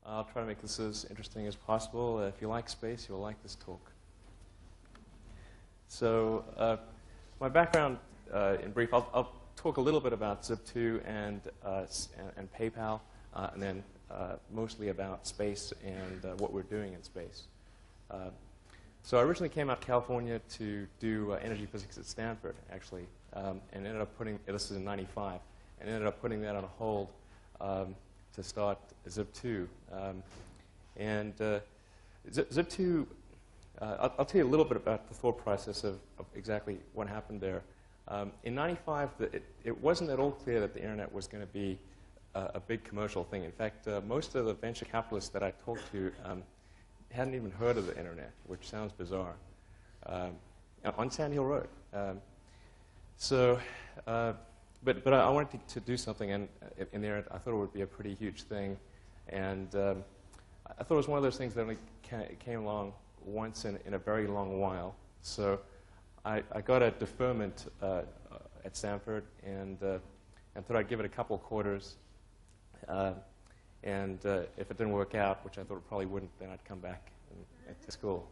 I'll try to make this as interesting as possible. If you like space, you'll like this talk. So my background, in brief, I'll talk a little bit about Zip2 and PayPal, and then mostly about space and what we're doing in space. So I originally came out to California to do energy physics at Stanford, actually, and ended up putting, this is in '95, and ended up putting that on hold to start Zip2. Zip2, I'll tell you a little bit about the thought process of exactly what happened there. In '95, it wasn't at all clear that the internet was going to be a big commercial thing. In fact, most of the venture capitalists that I talked to hadn't even heard of the internet, which sounds bizarre, on Sand Hill Road. But I wanted to do something in the internet. I thought it would be a pretty huge thing, and I thought it was one of those things that only came along once in a very long while. So I got a deferment at Stanford, and thought I'd give it a couple of quarters. And if it didn't work out, which I thought it probably wouldn't, then I'd come back to school.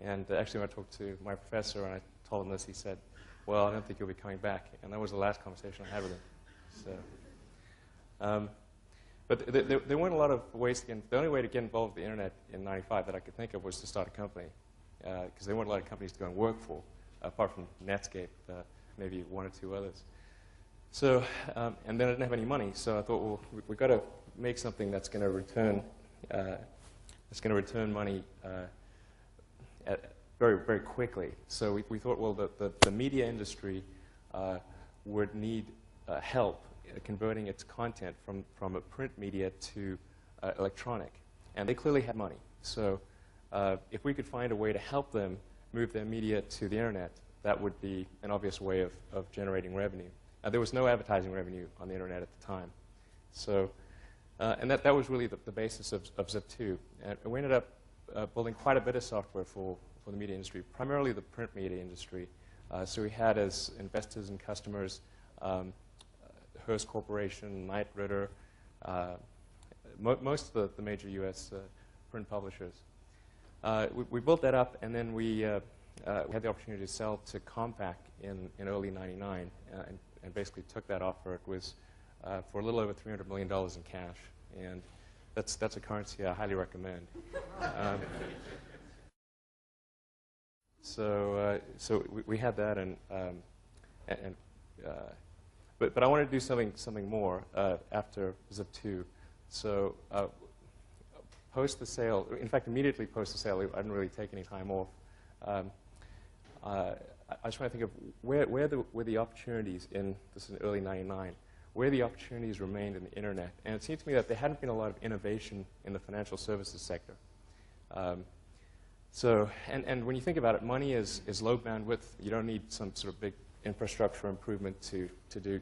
And actually, when I talked to my professor and I told him this, he said, "Well, I don't think you'll be coming back." And that was the last conversation I had with him. So, but there weren't a lot of ways to get. The only way to get involved with the internet in '95 that I could think of was to start a company, because there weren't a lot of companies to go and work for, apart from Netscape, maybe one or two others. So, and then I didn't have any money, so I thought, well, we've got to make something that's going to return money very, very quickly. So we thought, well, the media industry would need help converting its content from a print media to electronic, and they clearly had money. So if we could find a way to help them move their media to the internet, that would be an obvious way of generating revenue. There was no advertising revenue on the internet at the time. So, and that was really the basis of Zip2. And we ended up building quite a bit of software for the media industry, primarily the print media industry. So we had as investors and customers Hearst Corporation, Knight Ridder, most of the major US print publishers. We built that up, and then we had the opportunity to sell to Compaq in early '99, and basically took that offer. It was for a little over $300 million in cash, and that's a currency I highly recommend. So we had that, but I wanted to do something more after Zip2. So post the sale, in fact, immediately post the sale, I didn't really take any time off. I was trying to think of where were the opportunities this is in early '99, where the opportunities remained in the internet. And it seemed to me that there hadn't been a lot of innovation in the financial services sector. And when you think about it, money is low bandwidth. You don't need some sort of big infrastructure improvement to do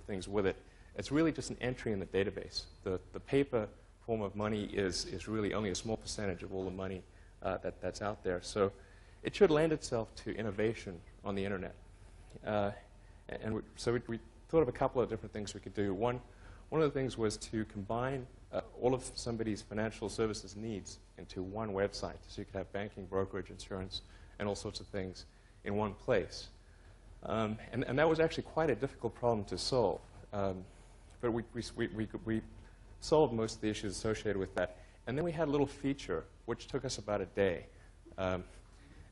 things with it. It's really just an entry in the database. The paper form of money is really only a small percentage of all the money that's out there. So it should lend itself to innovation on the internet. So we thought of a couple of different things we could do. One of the things was to combine all of somebody's financial services needs into one website. So you could have banking, brokerage, insurance, and all sorts of things in one place. And that was actually quite a difficult problem to solve. But we solved most of the issues associated with that. And then we had a little feature, which took us about a day.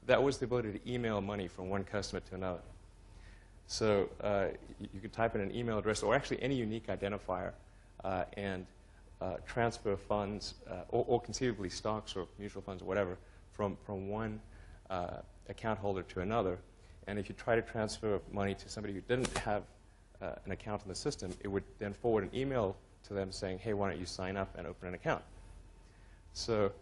That was the ability to email money from one customer to another. So you could type in an email address, or actually any unique identifier, and transfer funds, or conceivably stocks or mutual funds or whatever, from one account holder to another. And if you try to transfer money to somebody who didn't have an account in the system, it would then forward an email to them saying, hey, why don't you sign up and open an account? So,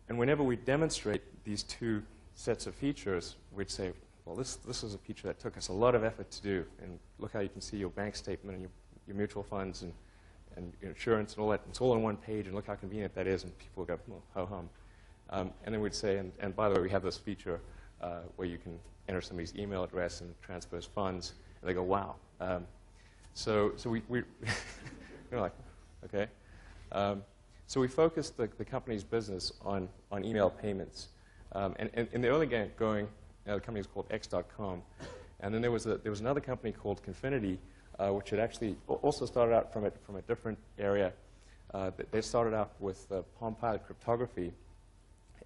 and whenever we demonstrate these two sets of features, we'd say, well, this is a feature that took us a lot of effort to do, and look how you can see your bank statement and your mutual funds and your insurance and all that. It's all on one page, and look how convenient that is, and people go, well, ho-hum. And then we'd say, and by the way, we have this feature where you can enter somebody's email address and transfers funds, and they go, wow. So we're like, okay. So we focused the company's business on email payments. And in the early going, the company was called X.com. And then there was another company called Confinity, which had actually also started out from a different area. They started out with Palm Pilot cryptography,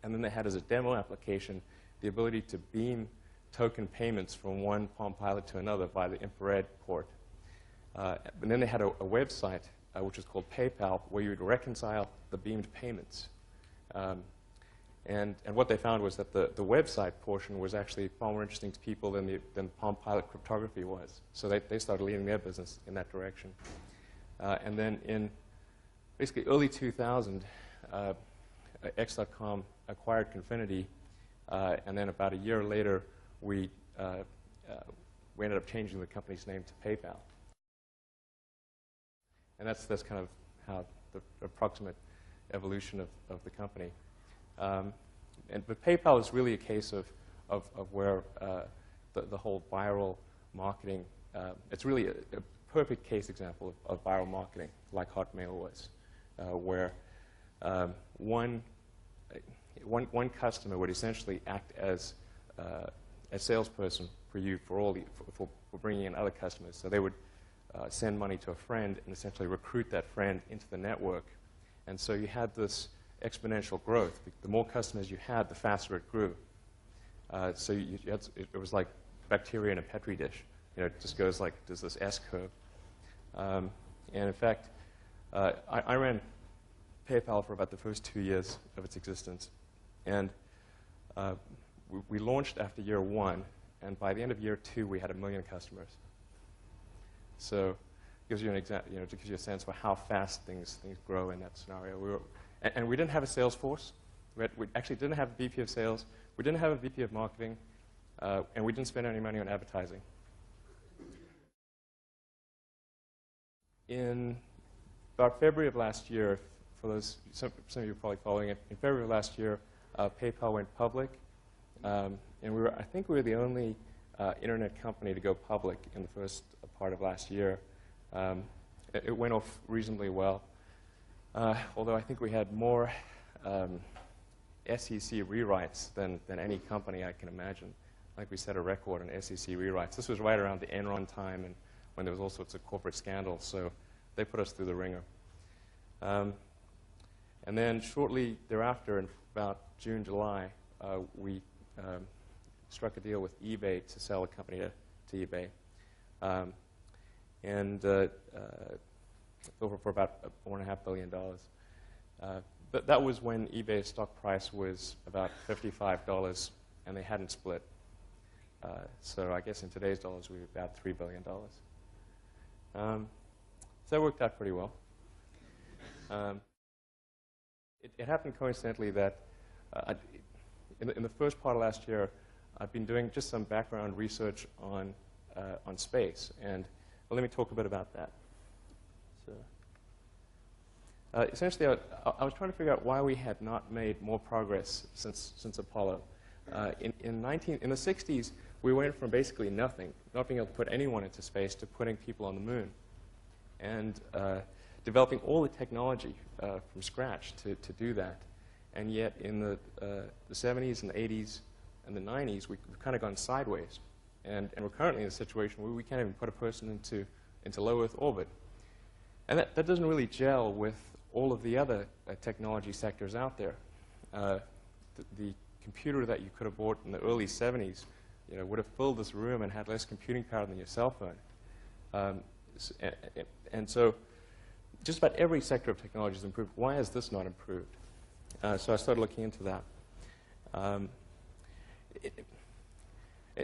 and then they had as a demo application the ability to beam token payments from one Palm Pilot to another via the infrared port. And then they had a website, which was called PayPal, where you would reconcile the beamed payments. And what they found was that the website portion was actually far more interesting to people than Palm Pilot cryptography was. So they started leading their business in that direction. And then in basically early 2000, X.com acquired Confinity, and then about a year later, we ended up changing the company's name to PayPal. And that's kind of how the approximate evolution of the company. But PayPal is really a case of where the whole viral marketing, it's really a perfect case example of viral marketing, like Hotmail was, where one customer would essentially act as a salesperson for you for bringing in other customers. So they would send money to a friend and essentially recruit that friend into the network. And so you had this exponential growth. The more customers you had, the faster it grew. So it was like bacteria in a petri dish. It just goes like, there's this S-curve. And in fact, I ran PayPal for about the first 2 years of its existence. And we launched after year 1, and by the end of year 2, we had 1 million customers. So it gives you an example, it gives you a sense for how fast things grow in that scenario. And we didn't have a sales force. We actually didn't have a VP of sales. We didn't have a VP of marketing. And we didn't spend any money on advertising. In about February of last year, for those, some of you are probably following it, in February of last year, PayPal went public. And I think we were the only internet company to go public in the first part of last year. It went off reasonably well. Although I think we had more SEC rewrites than any company I can imagine. I think we set a record on SEC rewrites. This was right around the Enron time and when there was all sorts of corporate scandals, so they put us through the ringer. And then shortly thereafter, in about June, July, we struck a deal with eBay to sell a company to eBay. For about $4.5 billion. But that was when eBay's stock price was about $55, and they hadn't split. So I guess in today's dollars, we were about $3 billion. So that worked out pretty well. It happened coincidentally that in the first part of last year, I've been doing just some background research on space, and let me talk a bit about that. So, essentially, I was trying to figure out why we had not made more progress since Apollo. In the 60s, we went from basically nothing, not being able to put anyone into space, to putting people on the moon, and developing all the technology from scratch to do that. And yet, in the 70s and the 80s and the 90s, we've kind of gone sideways. And we're currently in a situation where we can't even put a person into low Earth orbit. And that doesn't really gel with all of the other technology sectors out there. The computer that you could have bought in the early 70s would have filled this room and had less computing power than your cell phone. And so just about every sector of technology has improved. Why has this not improved? So I started looking into that.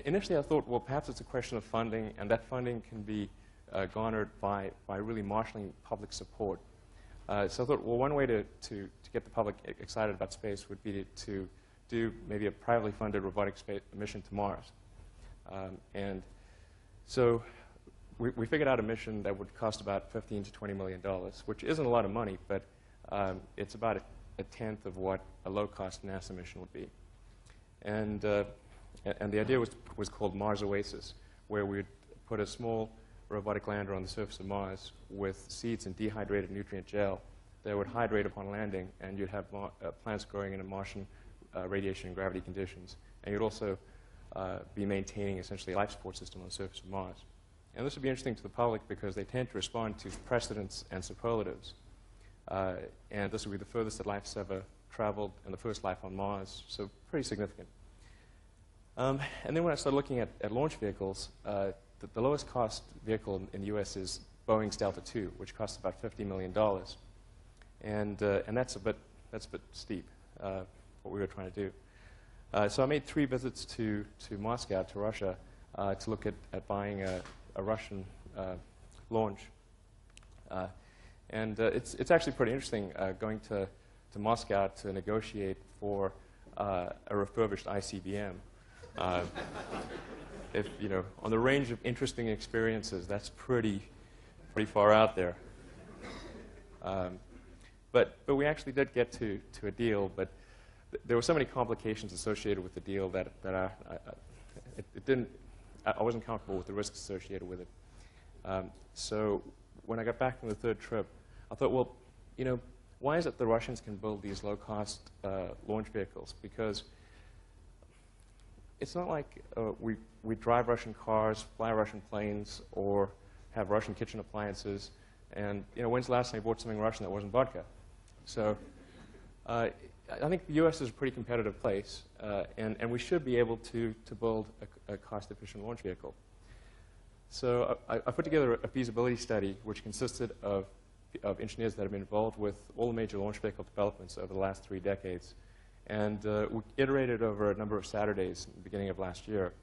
Initially, I thought, well, perhaps it's a question of funding, and that funding can be garnered by really marshaling public support. So I thought, well, one way to get the public excited about space would be to do maybe a privately funded robotic space mission to Mars. And so we figured out a mission that would cost about $15 to $20 million, which isn't a lot of money, but it's about a tenth of what a low-cost NASA mission would be. And the idea was called Mars Oasis, where we'd put a small robotic lander on the surface of Mars with seeds and dehydrated nutrient gel they would hydrate upon landing, and you'd have plants growing in a Martian radiation and gravity conditions. And you'd also be maintaining essentially a life support system on the surface of Mars. And this would be interesting to the public because they tend to respond to precedents and superlatives. And this would be the furthest that life's ever traveled and the first life on Mars, so pretty significant. And then when I started looking at launch vehicles, the lowest cost vehicle in the US is Boeing's Delta II, which costs about $50 million. And that's a bit steep, what we were trying to do. So I made 3 visits to Moscow, to Russia, to look at buying a Russian launch. And it's actually pretty interesting going to Moscow to negotiate for a refurbished ICBM. If, you know, on the range of interesting experiences, that's pretty far out there. But we actually did get to a deal, but there were so many complications associated with the deal that I wasn't comfortable with the risks associated with it. So when I got back from the 3rd trip, I thought, well, you know, why is it the Russians can build these low-cost launch vehicles? Because it's not like we drive Russian cars, fly Russian planes, or have Russian kitchen appliances. And, you know, when's the last time you bought something Russian that wasn't vodka? So I think the US is a pretty competitive place, and we should be able to build a cost-efficient launch vehicle. So I put together a feasibility study which consisted of engineers that have been involved with all the major launch vehicle developments over the last 3 decades. And we iterated over a number of Saturdays in the beginning of last year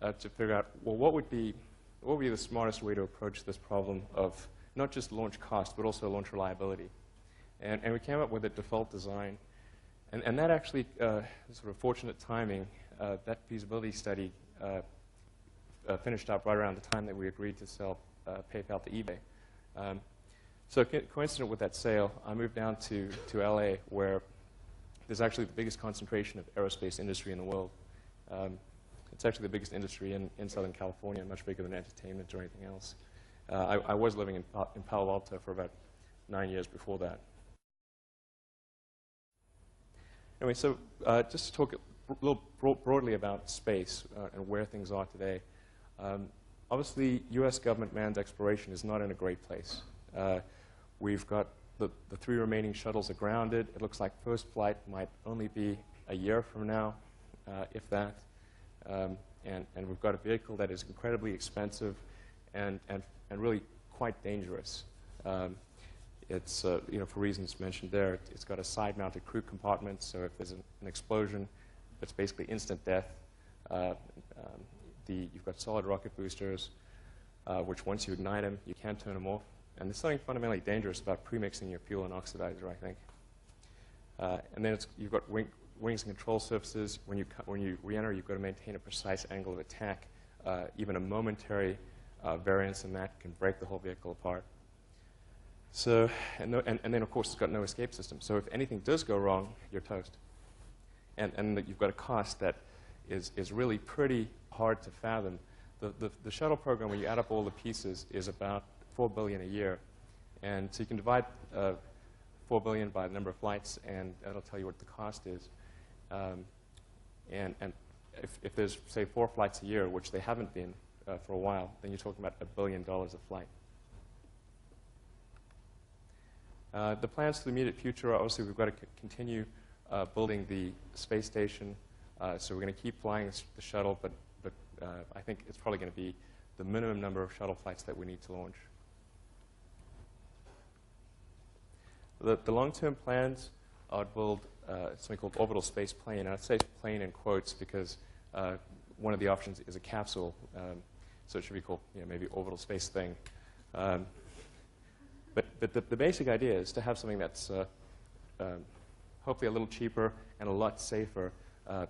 to figure out, well, what would be the smartest way to approach this problem of not just launch cost, but also launch reliability. And we came up with a default design. And that actually, sort of fortunate timing, that feasibility study finished up right around the time that we agreed to sell PayPal to eBay. So coincident with that sale, I moved down to LA, where there's actually the biggest concentration of aerospace industry in the world. It's actually the biggest industry in Southern California, much bigger than entertainment or anything else. I was living in Palo Alto for about 9 years before that. Anyway, so just to talk a little broadly about space and where things are today. Obviously, US government manned exploration is not in a great place. We've got the 3 remaining shuttles are grounded. It looks like first flight might only be a year from now, if that. And we've got a vehicle that is incredibly expensive and really quite dangerous. It's, you know, for reasons mentioned there, it's got a side-mounted crew compartment, so if there's an explosion, it's basically instant death. You've got solid rocket boosters, which once you ignite them, you can't turn them off. And there's something fundamentally dangerous about premixing your fuel and oxidizer, I think. And then you've got wings and control surfaces. When you re-enter, you've got to maintain a precise angle of attack. Even a momentary variance in that can break the whole vehicle apart. So, and then, of course, it's got no escape system. So if anything does go wrong, you're toast. And you've got a cost that is really pretty hard to fathom. The shuttle program, when you add up all the pieces, is about $4 billion a year. And so you can divide $4 billion by the number of flights, and that'll tell you what the cost is. And if there's, say, 4 flights a year, which they haven't been for a while, then you're talking about $1 billion a flight. The plans for the immediate future, obviously, we've got to continue building the space station. So we're going to keep flying the shuttle, but I think it's probably going to be the minimum number of shuttle flights that we need to launch. The long-term plans are to build something called orbital space plane. And I'd say plane in quotes because one of the options is a capsule. So it should be called, you know, maybe orbital space thing. But the basic idea is to have something that's hopefully a little cheaper and a lot safer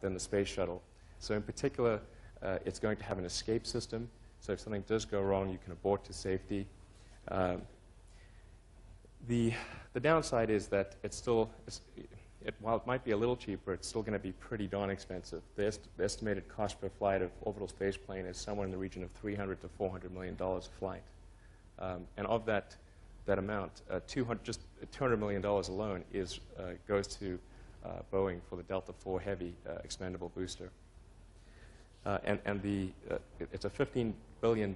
than the space shuttle. So in particular, it's going to have an escape system. So if something does go wrong, you can abort to safety. The downside is that while it might be a little cheaper, it's still going to be pretty darn expensive. The estimated cost per flight of orbital space plane is somewhere in the region of $300 to $400 million a flight. And of that, that amount, just $200 million alone goes to Boeing for the Delta IV Heavy expandable booster. It's a $15 billion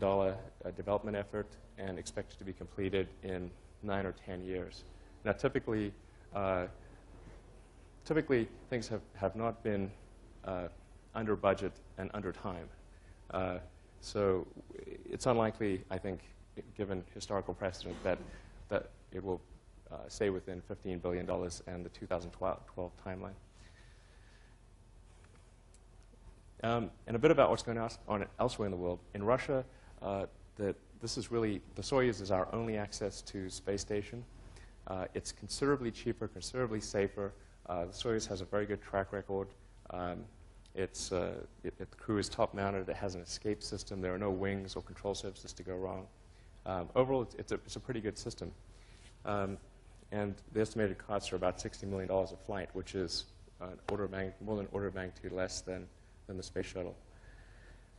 development effort and expected to be completed in 9 or 10 years. Now, typically things have not been under budget and under time. So it's unlikely, I think, given historical precedent, that it will stay within $15 billion and the 2012 timeline. And a bit about what's going on elsewhere in the world. In Russia, this is really, the Soyuz is our only access to space station. It's considerably cheaper, considerably safer. The Soyuz has a very good track record. The crew is top-mounted. It has an escape system. There are no wings or control surfaces to go wrong. Overall, it's a pretty good system. And the estimated costs are about $60 million a flight, which is more than an order of magnitude less than the space shuttle.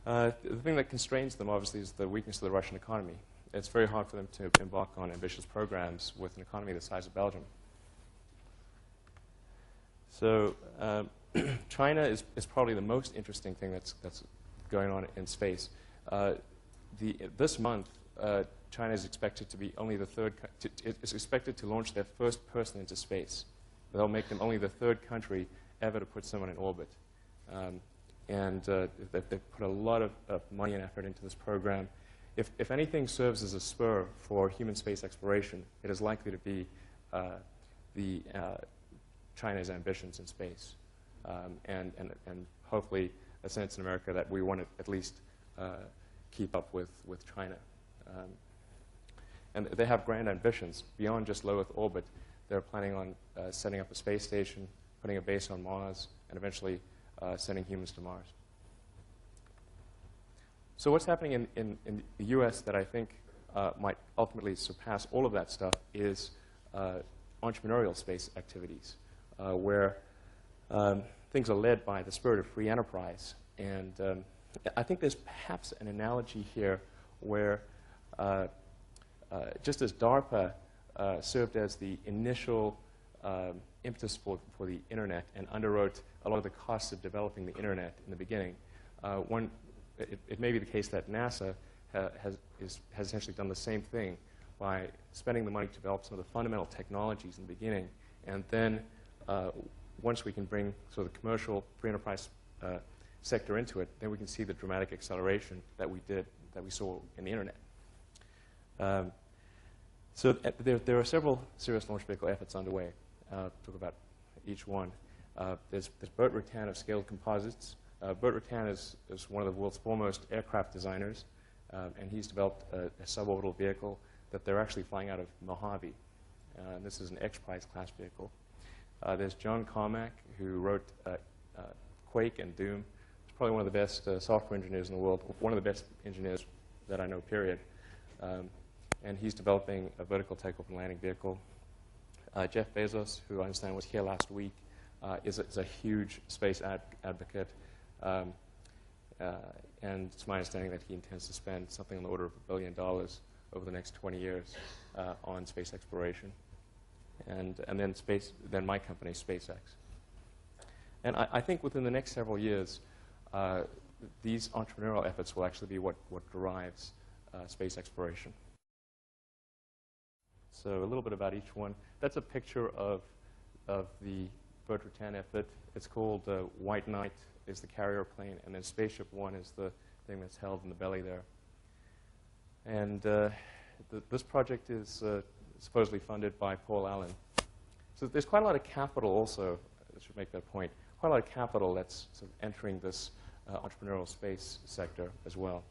The thing that constrains them, obviously, is the weakness of the Russian economy. It's very hard for them to embark on ambitious programs with an economy the size of Belgium. So China is probably the most interesting thing that's going on in space. This month, China is expected to be only the third. It's expected to launch their first person into space. They'll make them only the third country ever to put someone in orbit. They've put a lot of money and effort into this program. If anything serves as a spur for human space exploration, it is likely to be China's ambitions in space, and hopefully a sense in America that we want to at least keep up with China. And they have grand ambitions beyond just low Earth orbit. They're planning on setting up a space station, putting a base on Mars, and eventually sending humans to Mars. So what's happening in the US that I think might ultimately surpass all of that stuff is entrepreneurial space activities, where things are led by the spirit of free enterprise. And I think there's perhaps an analogy here where just as DARPA served as the initial impetus for the internet and underwrote a lot of the costs of developing the internet in the beginning, it may be the case that NASA has essentially done the same thing by spending the money to develop some of the fundamental technologies in the beginning, and then once we can bring sort of the commercial free enterprise sector into it, then we can see the dramatic acceleration that we saw in the internet. So there are several serious launch vehicle efforts underway. I'll talk about each one. There's Burt Rutan of Scaled Composites. Burt Rutan is one of the world's foremost aircraft designers, and he's developed a suborbital vehicle that they're actually flying out of Mojave. This is an X-Prize class vehicle. There's John Carmack, who wrote Quake and Doom. He's probably one of the best software engineers in the world, one of the best engineers that I know, period. And he's developing a vertical takeoff and landing vehicle. Jeff Bezos, who I understand was here last week, is a huge space advocate. And it's my understanding that he intends to spend something on the order of $1 billion over the next 20 years on space exploration. And then my company, SpaceX. And I think within the next several years, these entrepreneurial efforts will actually be what drives space exploration. So a little bit about each one. That's a picture of the Burt Rutan effort. It's called White Knight is the carrier plane, and then Spaceship One is the thing that's held in the belly there. And this project is supposedly funded by Paul Allen. So there's quite a lot of capital also, I should make that point, quite a lot of capital that's sort of entering this entrepreneurial space sector as well.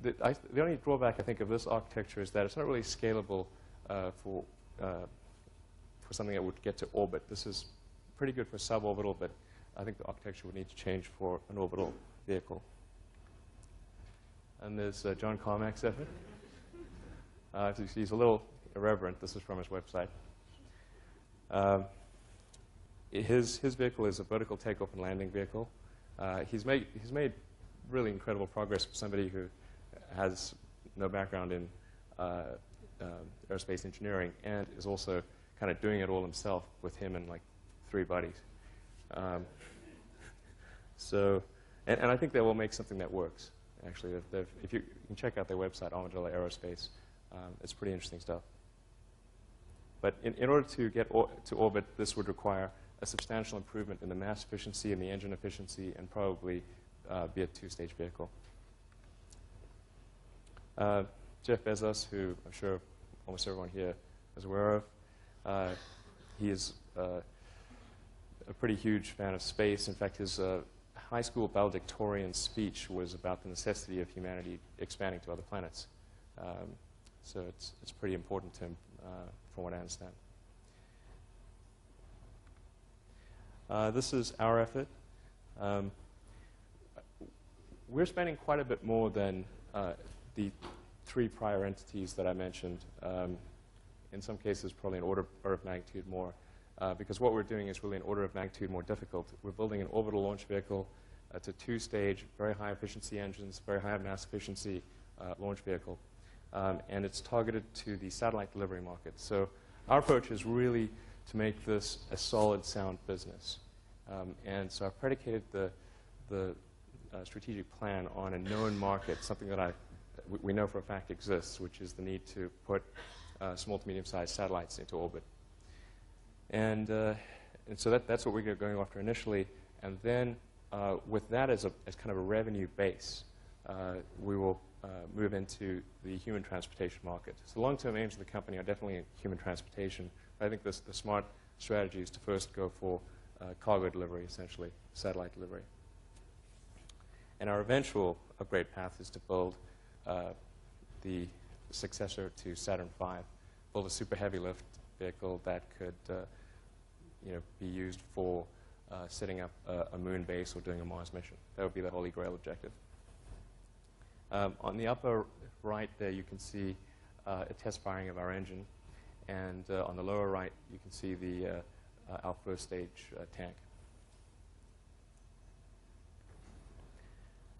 The only drawback, I think, of this architecture is that it's not really scalable for something that would get to orbit. This is pretty good for suborbital, but I think the architecture would need to change for an orbital vehicle. And there's John Carmack's effort. He's a little irreverent. This is from his website. His vehicle is a vertical takeoff and landing vehicle. He's made really incredible progress for somebody who has no background in aerospace engineering, and is also kind of doing it all himself with him and like 3 buddies. And I think they will make something that works. Actually, if you can check out their website, Armadillo Aerospace, it's pretty interesting stuff. But in order to get to orbit, this would require a substantial improvement in the mass efficiency and the engine efficiency, and probably be a 2-stage vehicle. Jeff Bezos, who I'm sure almost everyone here is aware of, he is a pretty huge fan of space. In fact, his high school valedictorian speech was about the necessity of humanity expanding to other planets. So it's pretty important to him, from what I understand. This is our effort. We're spending quite a bit more than the 3 prior entities that I mentioned. In some cases, probably an order of magnitude more, because what we're doing is really an order of magnitude more difficult. We're building an orbital launch vehicle. It's a 2-stage, very high efficiency engines, very high mass efficiency launch vehicle. And it's targeted to the satellite delivery market. So our approach is really to make this a solid, sound business. And so I've predicated the strategic plan on a known market, something that we know for a fact exists, which is the need to put small to medium-sized satellites into orbit. And so that's what we're going after initially. And then with that as kind of a revenue base, we will move into the human transportation market. So the long-term aims of the company are definitely in human transportation. But I think the smart strategy is to first go for cargo delivery, essentially, satellite delivery. And our eventual upgrade path is to build the successor to Saturn V, build a super heavy lift vehicle that could be used for setting up a moon base or doing a Mars mission. That would be the holy grail objective. On the upper right there, you can see a test firing of our engine. And on the lower right, you can see our first stage tank.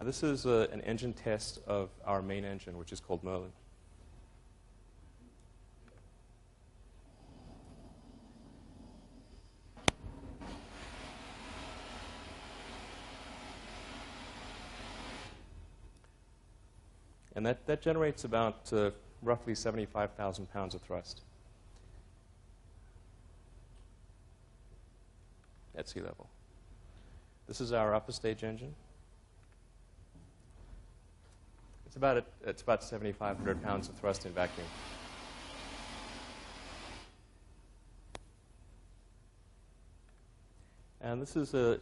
Now, this is an engine test of our main engine, which is called Merlin. And that generates about roughly 75,000 pounds of thrust at sea level. This is our upper stage engine. It's about 7,500 pounds of thrust in vacuum. And this is an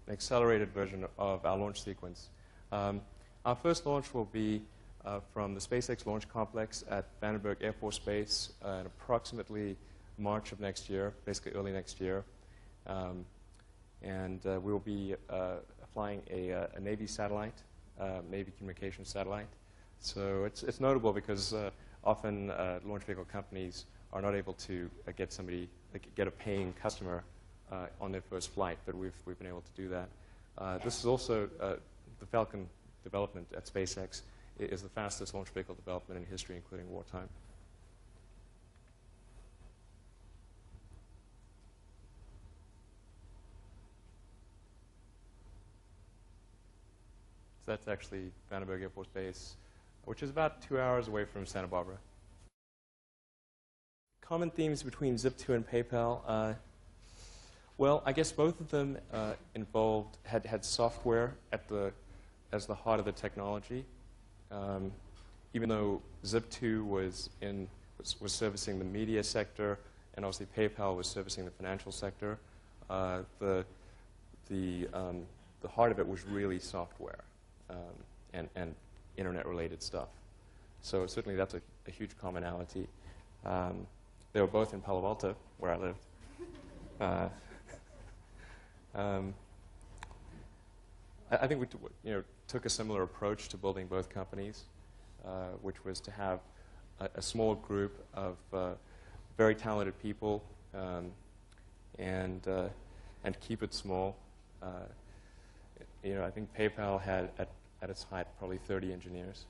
accelerated version of our launch sequence. Our first launch will be from the SpaceX Launch Complex at Vandenberg Air Force Base in approximately March of next year, basically early next year. And we will be flying a Navy satellite, Navy communication satellite. So it's notable because often launch vehicle companies are not able to get a paying customer on their first flight, but we've been able to do that. This is also the Falcon development at SpaceX is the fastest launch vehicle development in history, including wartime. So that's actually Vandenberg Air Force Base, which is about 2 hours away from Santa Barbara. Common themes between Zip2 and PayPal. Well, I guess both of them had software as the heart of the technology. Even though Zip2 was servicing the media sector, and obviously PayPal was servicing the financial sector, the heart of it was really software and internet-related stuff. So certainly that's a huge commonality. They were both in Palo Alto, where I lived. I think we took a similar approach to building both companies, which was to have a small group of very talented people and keep it small. I think PayPal had at its height probably 30 engineers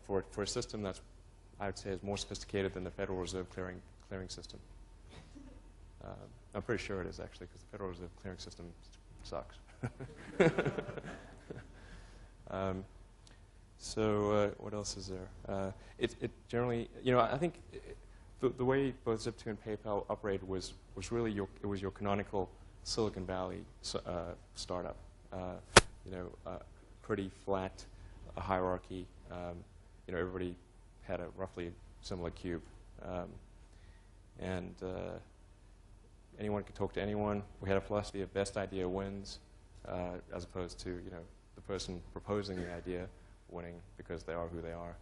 for a system that's I would say is more sophisticated than the Federal Reserve clearing system. I'm pretty sure it is, actually, because the Federal Reserve clearing system sucks. So what else is there? It generally, I think the way both Zip2 and PayPal operated was really your canonical Silicon Valley startup. Pretty flat hierarchy. Everybody had a roughly similar cube, and anyone could talk to anyone. We had a philosophy of best idea wins, as opposed to the person proposing the idea winning because they are who they are.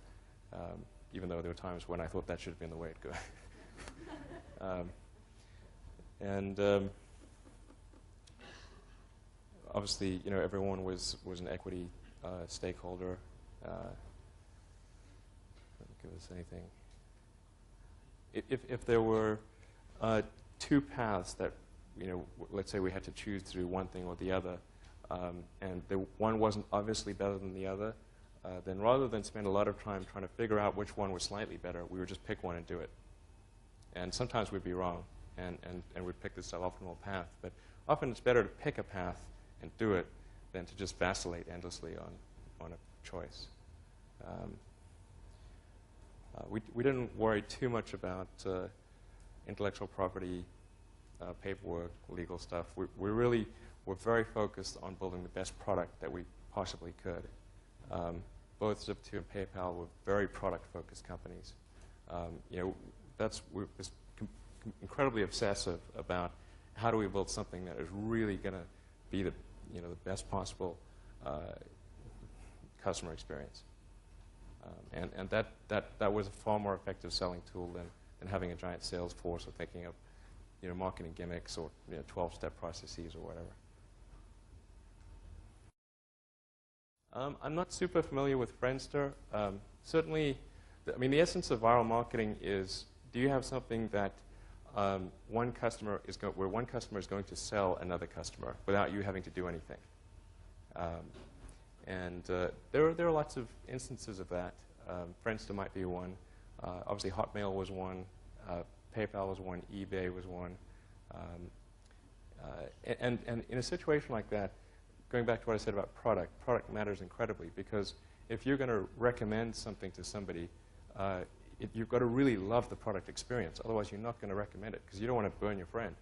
Even though there were times when I thought that should have been the way it goes. Obviously, everyone was an equity stakeholder. Doesn't give us anything. If there were two paths that, let's say we had to choose to do one thing or the other, and one wasn't obviously better than the other, then rather than spend a lot of time trying to figure out which one was slightly better, we would just pick one and do it. And sometimes we'd be wrong, and we'd pick the suboptimal path. But often it's better to pick a path and do it than to just vacillate endlessly on a choice. We didn't worry too much about intellectual property, paperwork, legal stuff. We really were very focused on building the best product that we possibly could. Both Zip2 and PayPal were very product-focused companies. We're incredibly obsessive about how do we build something that is really going to be the best possible customer experience. And that was a far more effective selling tool than having a giant sales force or thinking of marketing gimmicks or 12-step processes or whatever. I'm not super familiar with Friendster. Certainly, the essence of viral marketing is, do you have something that where one customer is going to sell another customer without you having to do anything? There are lots of instances of that. Friendster might be one. Obviously, Hotmail was one. PayPal was one. eBay was one. And in a situation like that, going back to what I said about product matters incredibly, because if you're going to recommend something to somebody, you've got to really love the product experience. Otherwise, you're not going to recommend it because you don't want to burn your friend.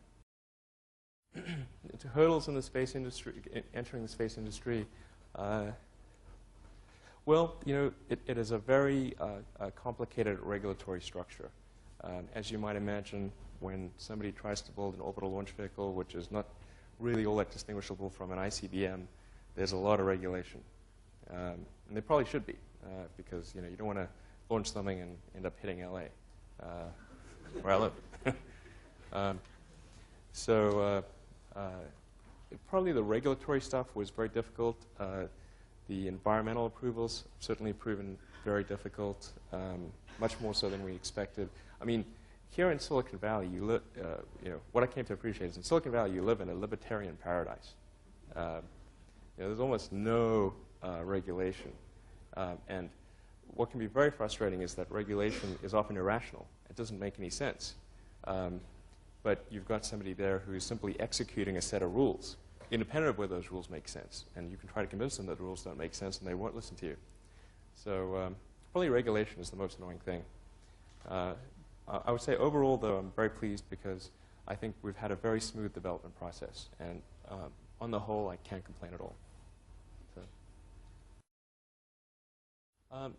To hurdles in the space industry, entering the space industry, well, it is a very complicated regulatory structure. As you might imagine, when somebody tries to build an orbital launch vehicle, which is not really all that distinguishable from an ICBM, there's a lot of regulation. And there probably should be, because you don't want to launch something and end up hitting LA, where I live. Probably the regulatory stuff was very difficult. The environmental approvals certainly proven very difficult, much more so than we expected. I mean, here in Silicon Valley, what I came to appreciate is in Silicon Valley, you live in a libertarian paradise. There's almost no regulation. And what can be very frustrating is that regulation is often irrational. It doesn't make any sense. But you've got somebody there who's simply executing a set of rules, independent of whether those rules make sense. And you can try to convince them that the rules don't make sense, and they won't listen to you. So probably regulation is the most annoying thing. I would say overall, though, I'm very pleased because I think we've had a very smooth development process. And on the whole, I can't complain at all. So.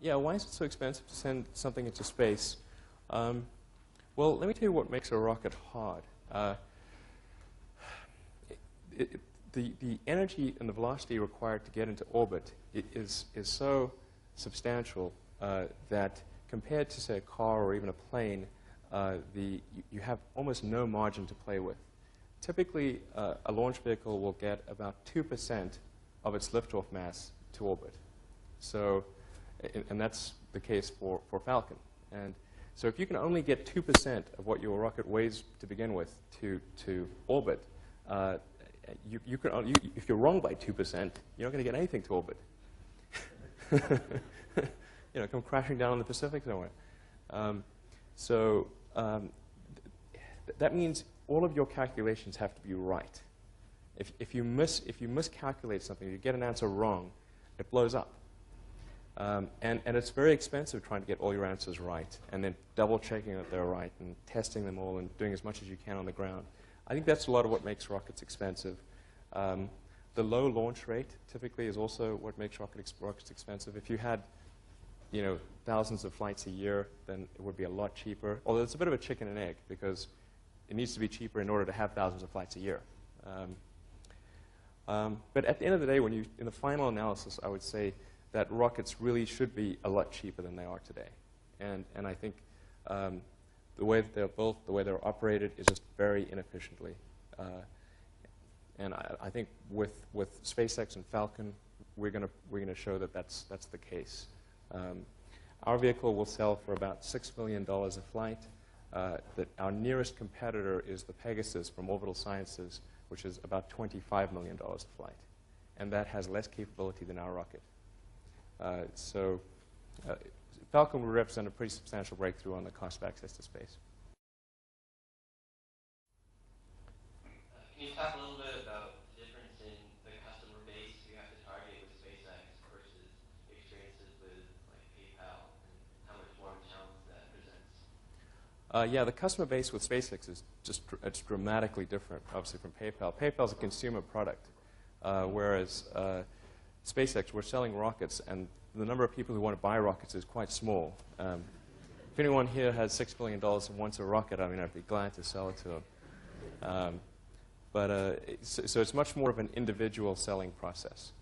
Yeah, why is it so expensive to send something into space? Well, let me tell you what makes a rocket hard. The energy and the velocity required to get into orbit is so substantial that compared to, say, a car or even a plane, you have almost no margin to play with. Typically, a launch vehicle will get about 2% of its liftoff mass to orbit. So, and that's the case for Falcon. And so if you can only get 2% of what your rocket weighs to begin with to orbit, if you're wrong by 2%, you're not going to get anything to orbit. Come crashing down in the Pacific somewhere. That means all of your calculations have to be right. If you miscalculate something, you get an answer wrong, it blows up. And it's very expensive trying to get all your answers right, and then double-checking that they're right, and testing them all, and doing as much as you can on the ground. I think that's a lot of what makes rockets expensive. The low launch rate typically is also what makes rockets expensive. If you had, thousands of flights a year, then it would be a lot cheaper. Although it's a bit of a chicken and egg, because it needs to be cheaper in order to have thousands of flights a year. But at the end of the day, in the final analysis, I would say that rockets really should be a lot cheaper than they are today. And I think the way that they're built, the way they're operated, is just very inefficiently. And I think with SpaceX and Falcon, we're going to show that that's the case. Our vehicle will sell for about $6 million a flight. Our nearest competitor is the Pegasus from Orbital Sciences, which is about $25 million a flight. And that has less capability than our rocket. Falcon will represent a pretty substantial breakthrough on the cost of access to space. Can you talk a little bit about the difference in the customer base you have to target with SpaceX versus experiences with like PayPal, and how much more of a challenge that presents? Yeah, the customer base with SpaceX is it's dramatically different, obviously, from PayPal. PayPal is a consumer product, whereas SpaceX, we're selling rockets, and the number of people who want to buy rockets is quite small. If anyone here has $6 billion and wants a rocket, I mean, I'd be glad to sell it to them. So it's much more of an individual selling process.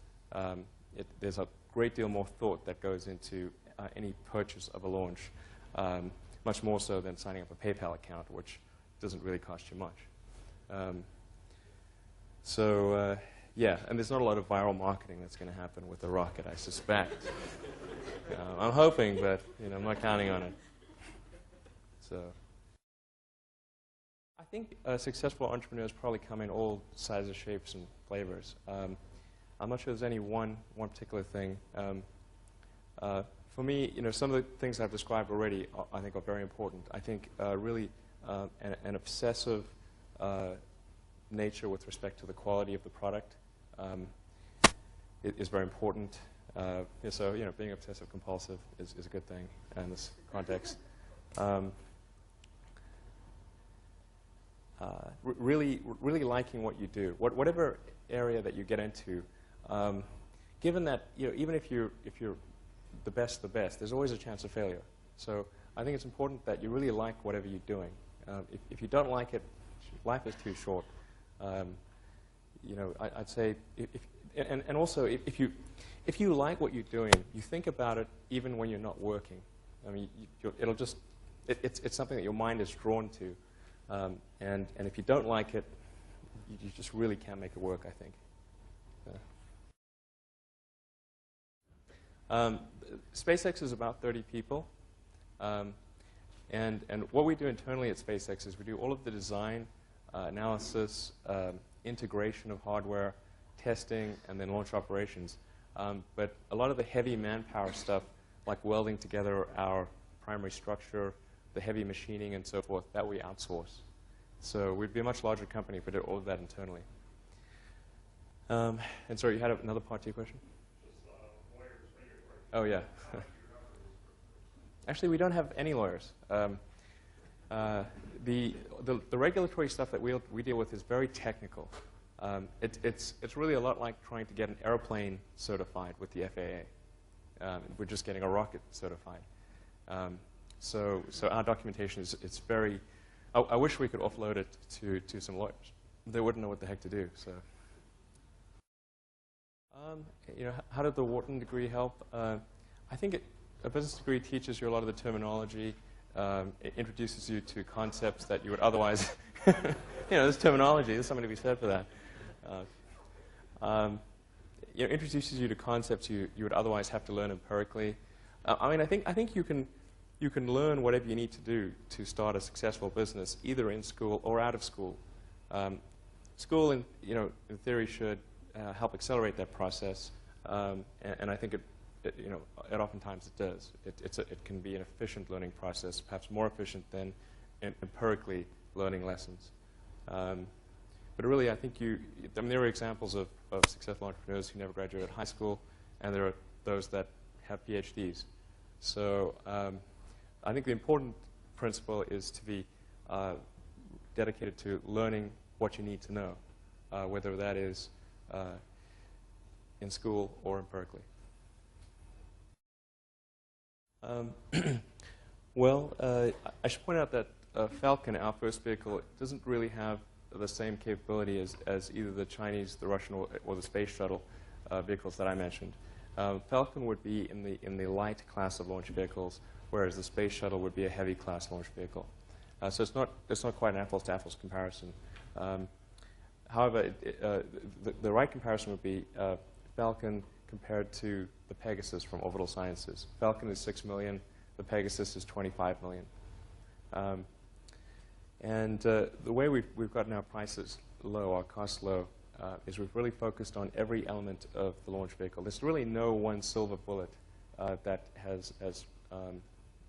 There's a great deal more thought that goes into any purchase of a launch, much more so than signing up a PayPal account, which doesn't really cost you much. Yeah, and there's not a lot of viral marketing that's going to happen with the rocket, I suspect. I'm hoping, but I'm not counting on it. So I think successful entrepreneurs probably come in all sizes, shapes, and flavors. I'm not sure there's any one particular thing. For me, some of the things I've described already, I think, are very important. I think really an obsessive nature with respect to the quality of the product is very important. So, being obsessive compulsive is a good thing in this context. Really liking what you do, whatever area that you get into. Given that, even if you're the best, there's always a chance of failure. So I think it's important that you really like whatever you're doing. If you don't like it, life is too short. I'd say, and also if you like what you're doing, you think about it even when you're not working. I mean, it's something that your mind is drawn to, and if you don't like it, you just really can't make it work, I think. SpaceX is about 30 people, and what we do internally at SpaceX is we do all of the design, analysis, integration of hardware, testing, and then launch operations. But a lot of the heavy manpower stuff, like welding together our primary structure, the heavy machining, and so forth, that we outsource. So we'd be a much larger company if we did all of that internally. And sorry, you had another part to your question? Oh, yeah. Actually, we don't have any lawyers. The regulatory stuff that we deal with is very technical. It's really a lot like trying to get an airplane certified with the FAA. We're just getting a rocket certified. So our documentation is very. I wish we could offload it to some lawyers. They wouldn't know what the heck to do. So. How did the Wharton degree help? I think a business degree teaches you a lot of the terminology. It introduces you to concepts that you would otherwise, there's terminology. There's something to be said for that. Introduces you to concepts you would otherwise have to learn empirically. I think you can learn whatever you need to do to start a successful business, either in school or out of school. School, in theory, should help accelerate that process, and I think it oftentimes it does. It can be an efficient learning process, perhaps more efficient than empirically learning lessons. But really, I think there are examples of successful entrepreneurs who never graduated high school, and there are those that have PhDs. So I think the important principle is to be dedicated to learning what you need to know, whether that is in school or empirically. Well, I should point out that Falcon, our first vehicle, doesn't really have the same capability as either the Chinese, the Russian, or the space shuttle vehicles that I mentioned. Falcon would be in the light class of launch vehicles, whereas the space shuttle would be a heavy class launch vehicle. So it's not quite an apples to apples comparison. However, the right comparison would be Falcon compared to the Pegasus from Orbital Sciences. Falcon is 6 million. The Pegasus is 25 million. The way we've gotten our prices low, our costs low, is we've really focused on every element of the launch vehicle. There's really no one silver bullet that has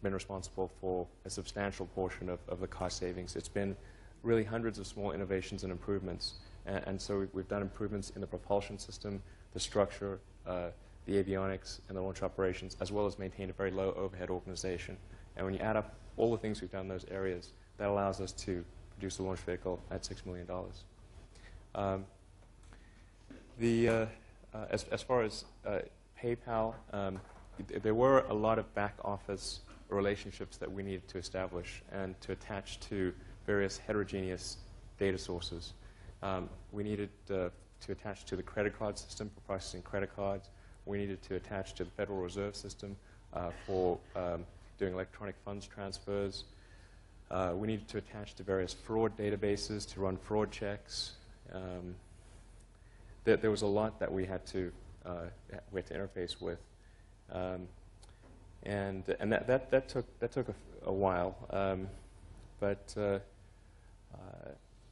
been responsible for a substantial portion of the cost savings. It's been really hundreds of small innovations and improvements. And so we've done improvements in the propulsion system, the structure, the avionics, and the launch operations, as well as maintain a very low overhead organization. And when you add up all the things we've done in those areas, that allows us to produce a launch vehicle at $6 million. As far as PayPal, there were a lot of back office relationships that we needed to establish and to attach to various heterogeneous data sources. We needed to attach to the credit card system for processing credit cards. We needed to attach to the Federal Reserve System for doing electronic funds transfers. We needed to attach to various fraud databases to run fraud checks. There was a lot that we had to interface with, and that took a while, but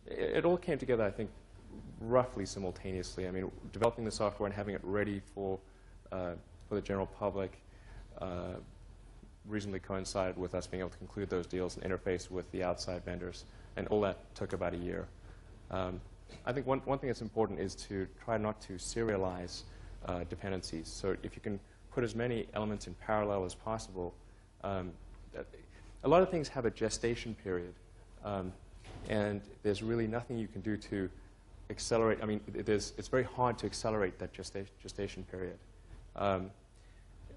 it all came together, I think, roughly simultaneously. I mean, developing the software and having it ready for the general public reasonably coincided with us being able to conclude those deals and interface with the outside vendors, and all that took about a year. I think one thing that's important is to try not to serialize dependencies. So if you can put as many elements in parallel as possible, a lot of things have a gestation period, and there's really nothing you can do to accelerate. I mean, it's very hard to accelerate that gestation period.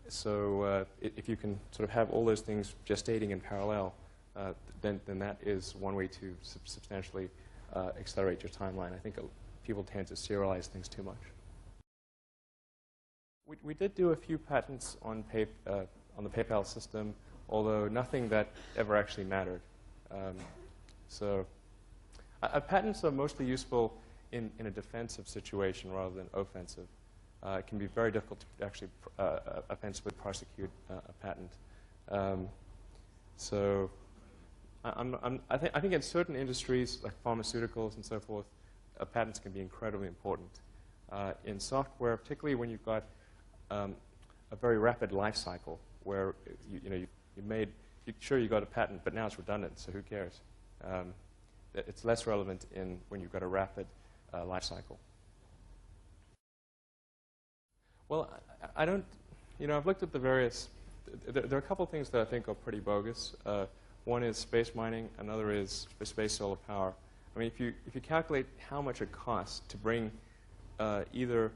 So if you can sort of have all those things gestating in parallel, then that is one way to substantially accelerate your timeline. I think people tend to serialize things too much. We did do a few patents on the PayPal system, although nothing that ever actually mattered. So patents are mostly useful in a defensive situation rather than offensive. It can be very difficult to actually offensively prosecute a patent. So I think in certain industries, like pharmaceuticals and so forth, patents can be incredibly important. In software, particularly when you've got a very rapid life cycle, where you got a patent, but now it's redundant, so who cares? It's less relevant when you've got a rapid life cycle. Well, I don't, I've looked at the various, there are a couple of things that I think are pretty bogus. One is space mining, another is space solar power. I mean, if you calculate how much it costs to bring either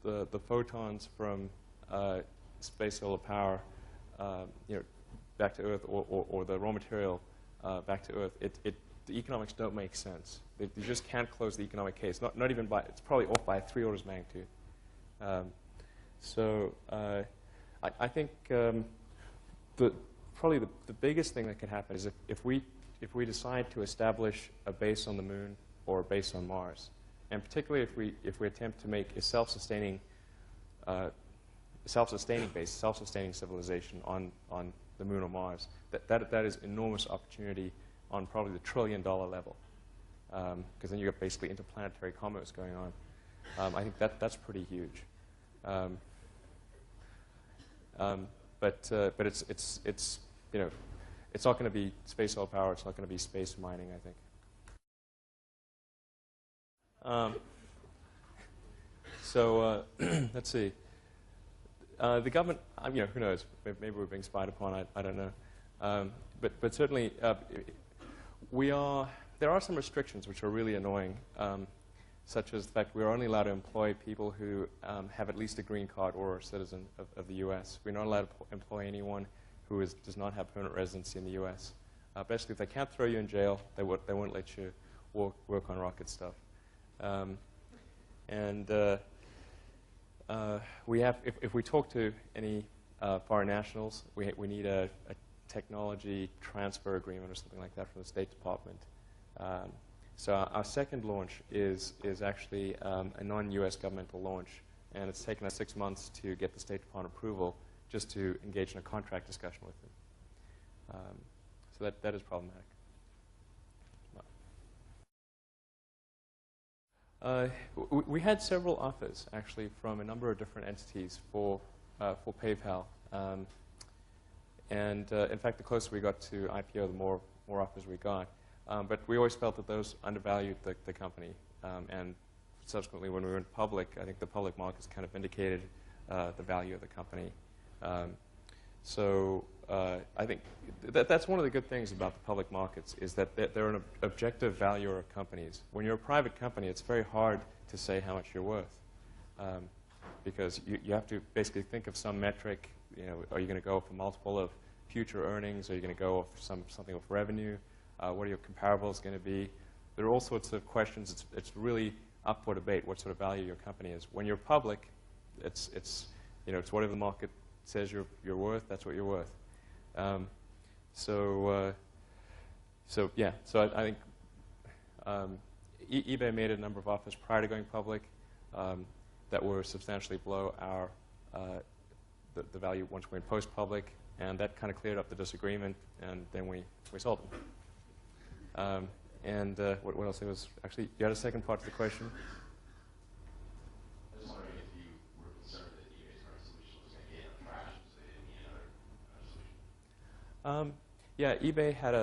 the photons from space solar power, back to Earth, or the raw material back to Earth, the economics don't make sense. You just can't close the economic case. Not even by, it's probably off by 3 orders of magnitude. So I think probably the biggest thing that could happen is if we decide to establish a base on the Moon or a base on Mars, and particularly if we attempt to make a self-sustaining base, self-sustaining civilization on the Moon or Mars, that is enormous opportunity on probably the $1 trillion level, because then you've got basically interplanetary commerce going on. I think that's pretty huge. But it's you know, it's not going to be space all power. It's not going to be space mining, I think. Let's see. The government, you know, who knows? Maybe we're being spied upon. I don't know. But certainly, there are some restrictions which are really annoying, such as the fact we're only allowed to employ people who have at least a green card or are a citizen of the U.S. We're not allowed to employ anyone who does not have permanent residency in the U.S. Basically, if they can't throw you in jail, they won't let you work on rocket stuff. We have, if we talk to any foreign nationals, we need a technology transfer agreement or something like that from the State Department. So our second launch is actually a non-U.S. governmental launch, and it's taken us 6 months to get the State Department approval just to engage in a contract discussion with them. So that is problematic. We had several offers, actually, from a number of different entities for PayPal. In fact, the closer we got to IPO, the more offers we got. But we always felt that those undervalued the company. And subsequently, when we went public, I think the public markets kind of indicated the value of the company. I think that's one of the good things about the public markets, is that they're an objective valuer of companies. When you're a private company, it's very hard to say how much you're worth, because you have to basically think of some metric. You know, are you going to go for multiple of future earnings? Are you going to go for something with revenue? What are your comparables going to be? There are all sorts of questions. It's really up for debate what sort of value your company is. When you're public, it's whatever the market says you're worth. That's what you're worth. So I think eBay made a number of offers prior to going public that were substantially below the value once we went post-public, and that kind of cleared up the disagreement, and then we sold them. What else? There was actually, you had a second part to the question. I was wondering if you were concerned that eBay's current solution was going to gain traction, so they didn't need another solution. Yeah, eBay had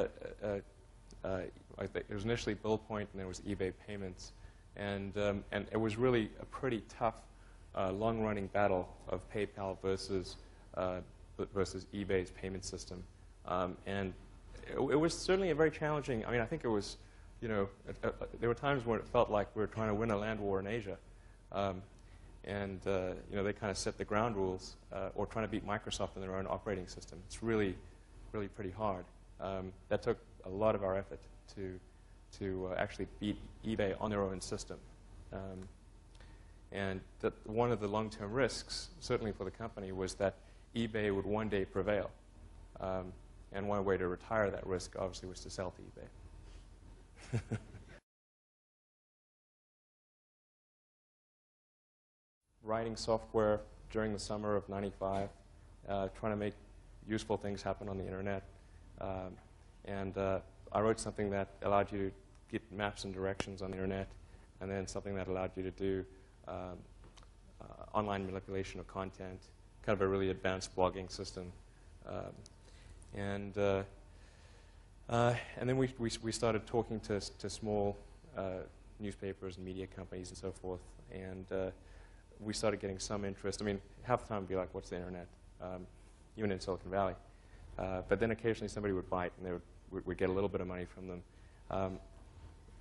it was initially BillPoint, and there was eBay Payments, and it was really a pretty tough, long-running battle of PayPal versus eBay's payment system, and it was certainly a very challenging. I mean, I think it was, you know, there were times when it felt like we were trying to win a land war in Asia, you know, they kind of set the ground rules, or trying to beat Microsoft in their own operating system. It's really pretty hard. That took a lot of our effort to actually beat eBay on their own system. And one of the long-term risks, certainly for the company, was that eBay would one day prevail. And one way to retire that risk, obviously, was to sell to eBay. Writing software during the summer of '95, trying to make useful things happen on the internet. I wrote something that allowed you to get maps and directions on the internet, and then something that allowed you to do online manipulation of content, kind of a really advanced blogging system. And then we started talking to small newspapers and media companies and so forth, and we started getting some interest. I mean, half the time we'd be like, what's the internet? Even in Silicon Valley. But then occasionally somebody would bite, and we'd get a little bit of money from them.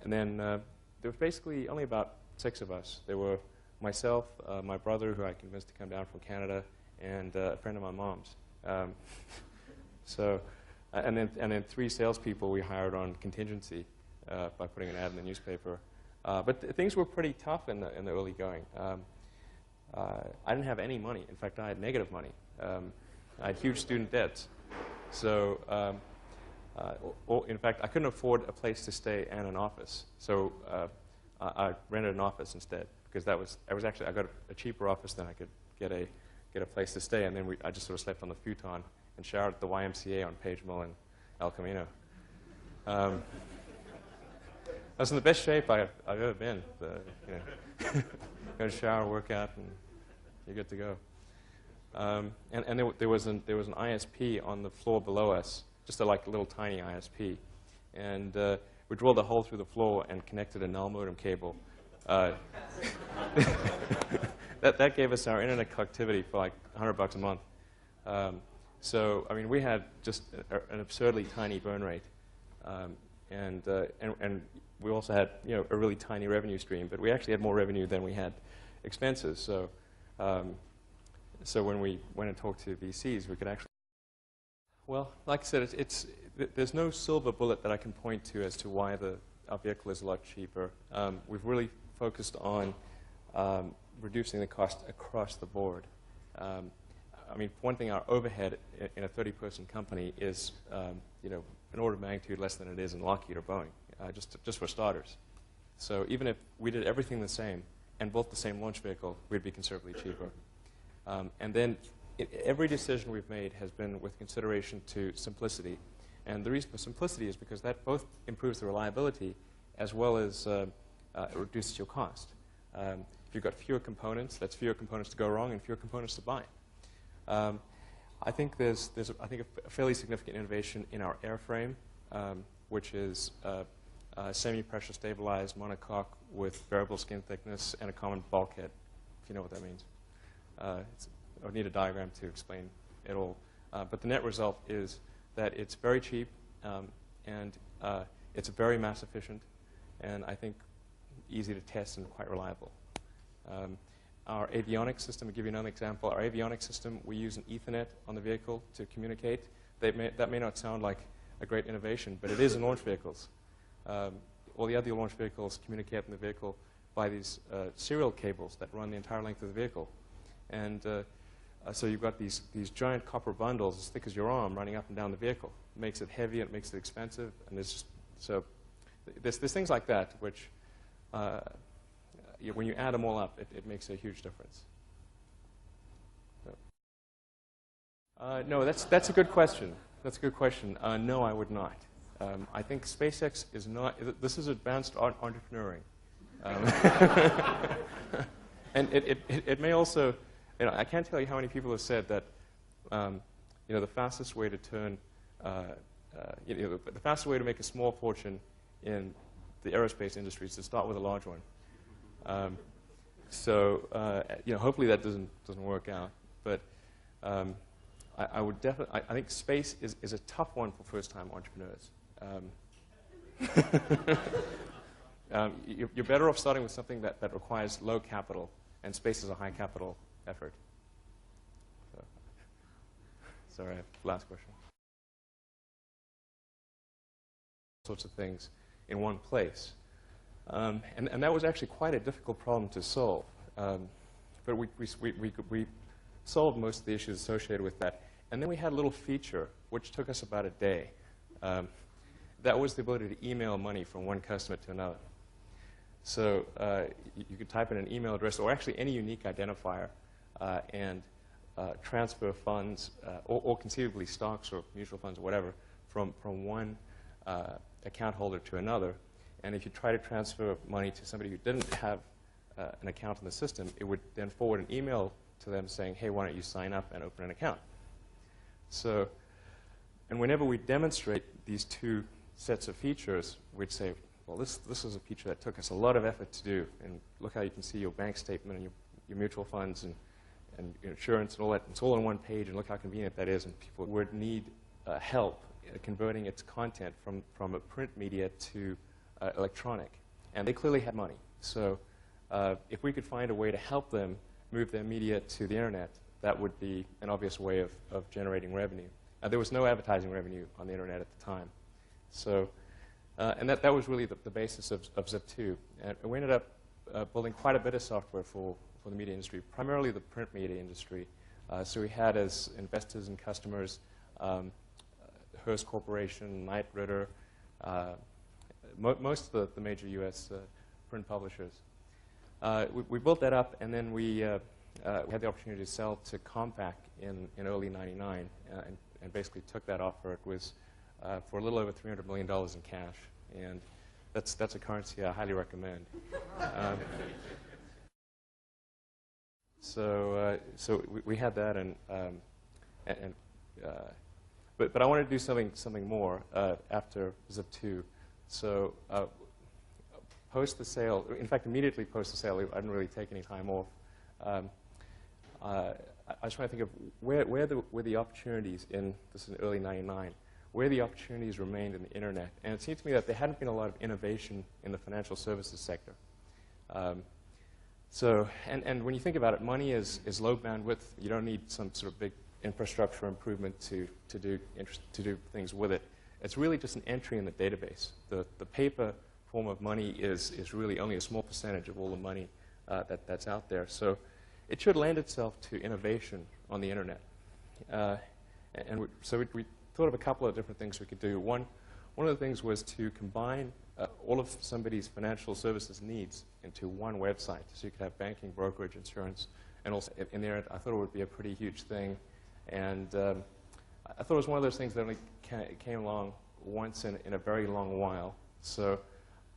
And then there was basically only about 6 of us. There were myself, my brother, who I convinced to come down from Canada, and a friend of my mom's. And then 3 salespeople we hired on contingency by putting an ad in the newspaper. But things were pretty tough in the early going. I didn't have any money. In fact, I had negative money. I had huge student debts. So, in fact, I couldn't afford a place to stay and an office. So I rented an office instead, because I got a cheaper office than I could get a place to stay. And then I just sort of slept on the futon and showered at the YMCA on Page Mill and El Camino. I was in the best shape I've ever been. Go to shower, work out, and you're good to go. And there was an ISP on the floor below us, just a little tiny ISP. And we drilled a hole through the floor and connected a null modem cable. That gave us our internet connectivity for like $100 a month. So, I mean, we had just an absurdly tiny burn rate. And we also had, a really tiny revenue stream, but we actually had more revenue than we had expenses. So, so when we went and talked to VCs, we could actually, well, like I said, there's no silver bullet that I can point to as to why our vehicle is a lot cheaper. We've really focused on reducing the cost across the board. I mean, for one thing, our overhead in a 30-person company is, an order of magnitude less than it is in Lockheed or Boeing, just for starters. So even if we did everything the same and built the same launch vehicle, we'd be considerably cheaper. And then every decision we've made has been with consideration to simplicity. And the reason for simplicity is because that both improves the reliability as well as it reduces your cost. If you've got fewer components, that's fewer components to go wrong and fewer components to buy. I think there's a fairly significant innovation in our airframe, which is semi-pressure stabilized monocoque with variable skin thickness and a common bulkhead, if you know what that means. I would need a diagram to explain it all. But the net result is that it's very cheap and it's very mass efficient and I think easy to test and quite reliable. Our avionics system, to give you another example, our avionics system, we use an Ethernet on the vehicle to communicate. That may not sound like a great innovation, but it is in launch vehicles. All the other launch vehicles communicate in the vehicle by these serial cables that run the entire length of the vehicle. And so you've got these giant copper bundles as thick as your arm running up and down the vehicle. It makes it heavy, and it makes it expensive, and there's things like that which when you add them all up, it makes a huge difference. So. No, that's a good question. That's a good question. No, I would not. I think SpaceX is not. This is advanced entrepreneuring, and it may also. I can't tell you how many people have said that. The fastest way to turn. The fastest way to make a small fortune in the aerospace industry is to start with a large one. Hopefully that doesn't work out. But I would definitely. I think space is a tough one for first-time entrepreneurs. You're better off starting with something that requires low capital, and space is a high capital effort. So, sorry, last question. Sorts of things in one place. And that was actually quite a difficult problem to solve. But we solved most of the issues associated with that. And then we had a little feature, which took us about a day. That was the ability to email money from one customer to another. So you could type in an email address, or actually any unique identifier, and transfer funds, or conceivably stocks or mutual funds or whatever, from one account holder to another. And if you try to transfer money to somebody who didn't have an account in the system, it would then forward an email to them saying, hey, why don't you sign up and open an account? So, and whenever we demonstrate these two sets of features, we'd say, well, this is a feature that took us a lot of effort to do. And look how you can see your bank statement and your mutual funds and your insurance and all that. It's all on one page, and look how convenient that is. And people would need help converting its content from a print media to electronic. And they clearly had money. So if we could find a way to help them move their media to the internet, that would be an obvious way of generating revenue. There was no advertising revenue on the internet at the time. So, and that was really the basis of Zip2. And we ended up building quite a bit of software for the media industry, primarily the print media industry. So we had as investors and customers Hearst Corporation, Knight Ridder, most of the major U.S. Print publishers. We built that up, and then we had the opportunity to sell to Compaq in early '99, and basically took that offer. It was for a little over $300 million in cash, and that's a currency I highly recommend. so we had that, and but I wanted to do something more after Zip 2. So post the sale, in fact, immediately post the sale, I didn't really take any time off. I was trying to think of where were the opportunities in this in early '99, where the opportunities remained in the internet, and it seemed to me that there hadn't been a lot of innovation in the financial services sector. And when you think about it, money is low bandwidth. You don't need some sort of big infrastructure improvement to do things with it. It's really just an entry in the database. The paper form of money is really only a small percentage of all the money that's out there. So it should lend itself to innovation on the internet. So we thought of a couple of different things we could do. One of the things was to combine all of somebody's financial services needs into one website, so you could have banking, brokerage, insurance, and also in there. I thought it would be a pretty huge thing, and I thought it was one of those things that only came along once in a very long while. So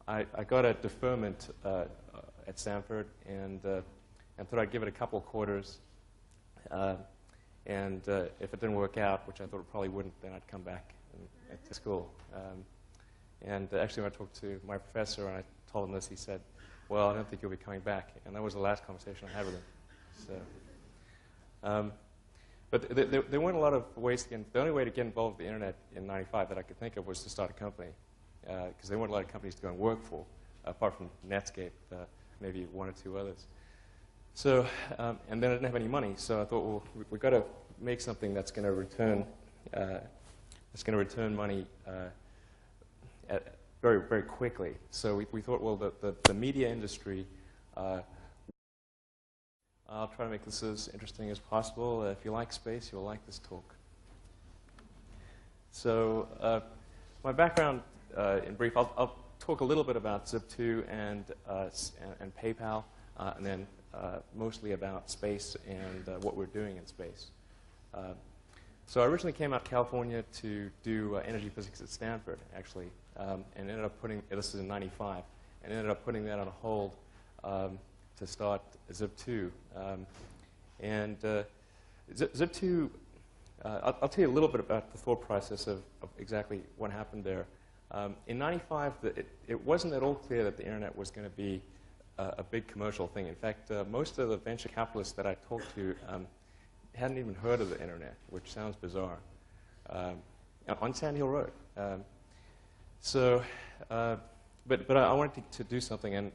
I got a deferment at Stanford, and thought I'd give it a couple of quarters, and if it didn't work out, which I thought it probably wouldn't, then I'd come back to school. And actually, when I talked to my professor and I told him this, he said, "Well, I don't think you'll be coming back." And that was the last conversation I had with him. So, but there weren't a lot of ways to get. The only way to get involved with the internet in '95 that I could think of was to start a company, because there weren't a lot of companies to go and work for, apart from Netscape, maybe one or two others. So, and then I didn't have any money, so I thought, well, we've got to make something that's going to return money very, very quickly. So we thought, well, the media industry, I'll try to make this as interesting as possible. If you like space, you'll like this talk. So my background, in brief, I'll talk a little bit about Zip2 and PayPal, and then mostly about space and what we're doing in space. So I originally came out to California to do energy physics at Stanford, actually, and ended up putting, this is in '95, and ended up putting that on hold to start Zip2. Zip2, I'll tell you a little bit about the thought process of exactly what happened there. In '95, it wasn't at all clear that the internet was going to be a big commercial thing. In fact, most of the venture capitalists that I talked to hadn't even heard of the internet, which sounds bizarre, on Sand Hill Road. But I wanted to do something, and